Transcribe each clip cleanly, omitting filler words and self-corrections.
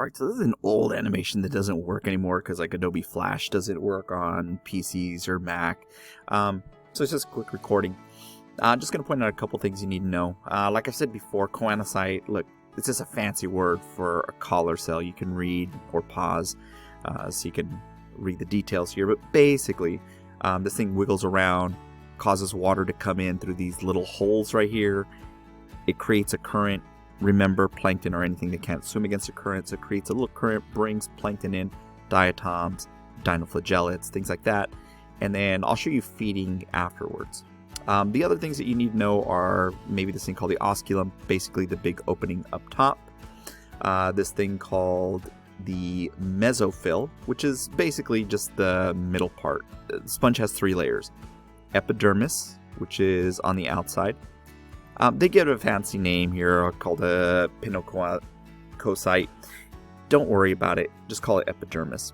Alright, so this is an old animation that doesn't work anymore because like Adobe Flash doesn't work on PCs or Mac. So it's just a quick recording. I'm just going to point out a couple things you need to know. Like I said before, choanocyte, look, it's just a fancy word for a collar cell. You can read or pause so you can read the details here. But basically, this thing wiggles around, causes water to come in through these little holes right here. It creates a current. Remember, plankton or anything that can't swim against a current, so it creates a little current, brings plankton in, diatoms, dinoflagellates, things like that. And then I'll show you feeding afterwards. The other things that you need to know are maybe this thing called the osculum, basically the big opening up top. This thing called the mesophyll, which is basically just the middle part. The sponge has 3 layers. Epidermis, which is on the outside. They give it a fancy name here called a pinococyte. Don't worry about it. Just call it epidermis.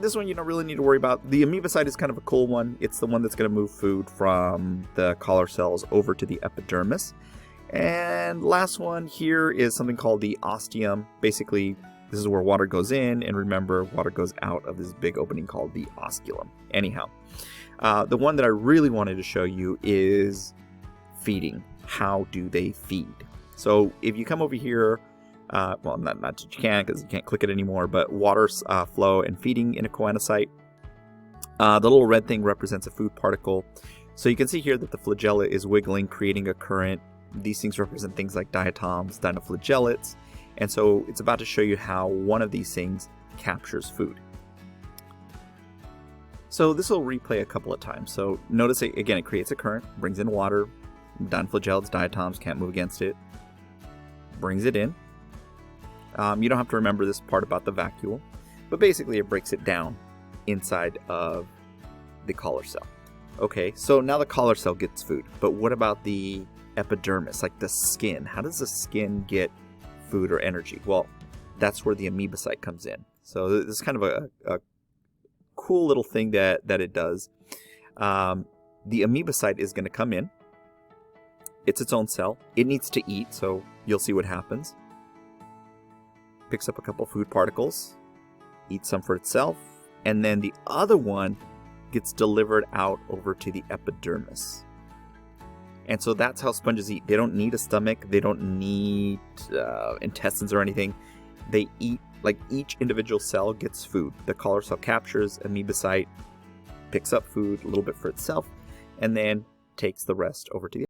This one you don't really need to worry about. The amoebocyte is kind of a cool one. It's the one that's going to move food from the collar cells over to the epidermis. And last one here is something called the ostium. Basically, this is where water goes in, and remember, water goes out of this big opening called the osculum. Anyhow, the one that I really wanted to show you is feeding. How do they feed? So if you come over here, well, not that you can because you can't click it anymore, but water flow and feeding in a choanocyte. The little red thing represents a food particle. So you can see here that the flagella is wiggling, creating a current. These things represent things like diatoms, dinoflagellates. And so it's about to show you how one of these things captures food. So this will replay a couple of times. So notice, again, it creates a current, brings in water. Dinoflagellates, diatoms can't move against it. Brings it in. You don't have to remember this part about the vacuole, but basically it breaks it down inside of the collar cell. Okay, so now the collar cell gets food, but what about the epidermis, like the skin? How does the skin get food or energy? Well, that's where the amoebocyte comes in. So this is kind of a cool little thing that it does. The amoebocyte is going to come in. It's its own cell. It needs to eat, so you'll see what happens. Picks up a couple food particles, eats some for itself, and then the other one gets delivered out over to the epidermis. And so that's how sponges eat. They don't need a stomach. They don't need intestines or anything. They eat, like each individual cell gets food. The collar cell captures, amoebocyte picks up food, a little bit for itself, and then takes the rest over to the